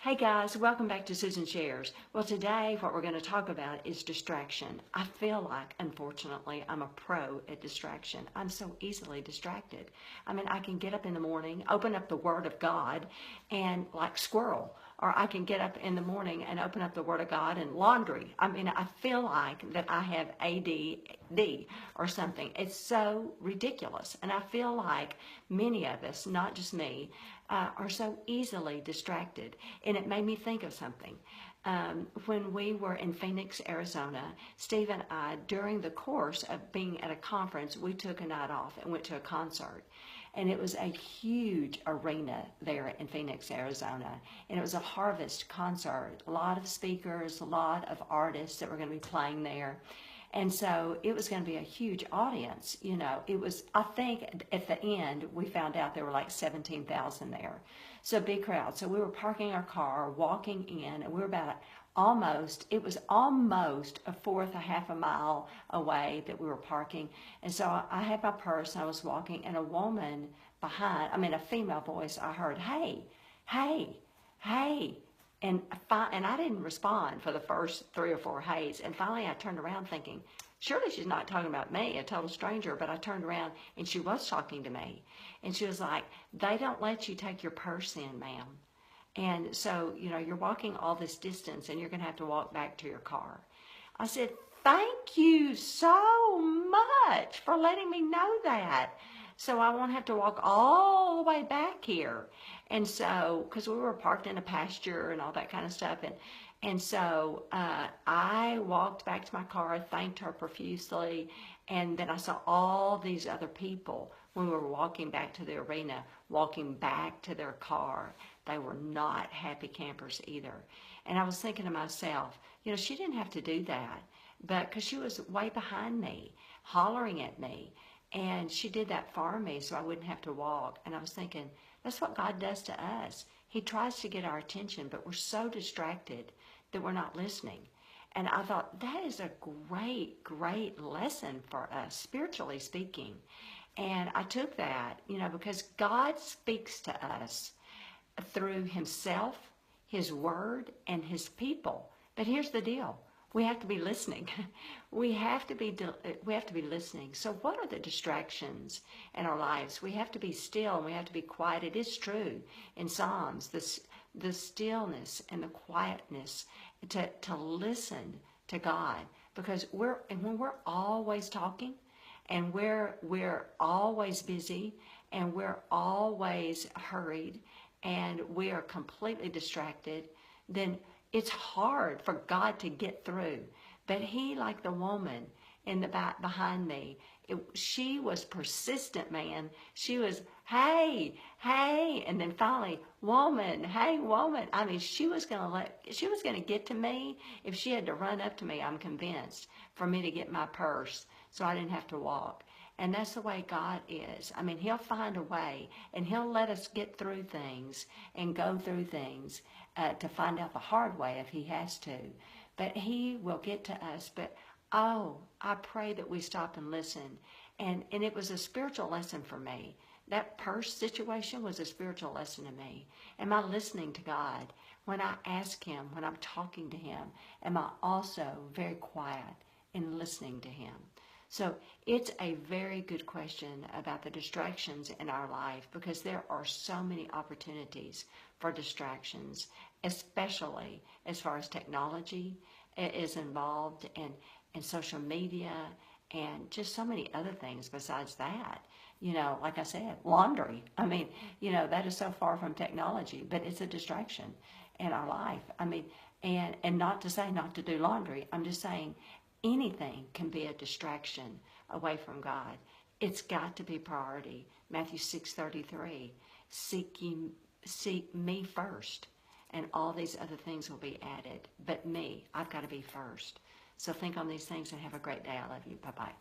Hey guys, welcome back to Susan Shares. Well, today what we're going to talk about is distraction. I feel like, unfortunately, I'm a pro at distraction. I'm so easily distracted. I mean, I can get up in the morning, open up the Word of God, and like squirrel, or I can get up in the morning and open up the Word of God and laundry. I mean, I feel like that I have ADD or something. It's so ridiculous. And I feel like many of us, not just me, are so easily distracted. And it made me think of something. When we were in Phoenix, Arizona, Steve and I, during the course of being at a conference, we took a night off and went to a concert. And it was a huge arena there in Phoenix, Arizona. And it was a harvest concert. A lot of speakers, a lot of artists that were going to be playing there. And so it was going to be a huge audience. You know, it was, I think at the end, we found out there were like 17,000 there. So big crowd. So we were parking our car, walking in, and we were about it was almost a fourth, a half a mile away that we were parking. And so I had my purse and I was walking, and a woman behind, a female voice, I heard, hey, hey, hey. And I didn't respond for the first 3 or 4 hays. And finally I turned around thinking, surely she's not talking about me, a total stranger. But I turned around and she was talking to me. And she was like, they don't let you take your purse in, ma'am. And so, you know, you're walking all this distance and you're going to have to walk back to your car. I said, thank you so much for letting me know that. So I won't have to walk all the way back here. And so, because we were parked in a pasture and all that kind of stuff. And so I walked back to my car, thanked her profusely. And then I saw all these other people when we were walking back to the arena, walking back to their car. They were not happy campers either. And I was thinking to myself, you know, she didn't have to do that, but because she was way behind me, hollering at me. And she did that for me so I wouldn't have to walk. And I was thinking, that's what God does to us. He tries to get our attention, but we're so distracted that we're not listening. And I thought, that is a great, great lesson for us, spiritually speaking. And I took that, you know, because God speaks to us through himself, his word, and his people. But here's the deal. We have to be listening. We have to be listening. So what are the distractions in our lives? We have to be still and we have to be quiet. It is true in Psalms, the stillness and the quietness to listen to God. Because when we're always talking and we're always busy and we're always hurried and we are completely distracted, then it's hard for God to get through. But he, like the woman in the back behind me, she was persistent, man. She was, hey, hey, and then finally, woman, hey, woman. I mean, she was gonna get to me if she had to run up to me, I'm convinced, for me to get my purse so I didn't have to walk. And that's the way God is. I mean, he'll find a way, and he'll let us get through things and go through things to find out the hard way if he has to. But he will get to us. But, oh, I pray that we stop and listen. And it was a spiritual lesson for me. That purse situation was a spiritual lesson to me. Am I listening to God? When I ask him, when I'm talking to him, am I also very quiet in listening to him? So it's a very good question about the distractions in our life, because there are so many opportunities for distractions, especially as far as technology is involved and social media and just so many other things besides that. You know, like I said, laundry. I mean, you know, that is so far from technology, but it's a distraction in our life. I mean, and not to say not to do laundry. I'm just saying anything can be a distraction away from God. It's got to be priority. Matthew 6:33, seek me first, and all these other things will be added. But me, I've got to be first. So think on these things and have a great day. I love you. Bye-bye.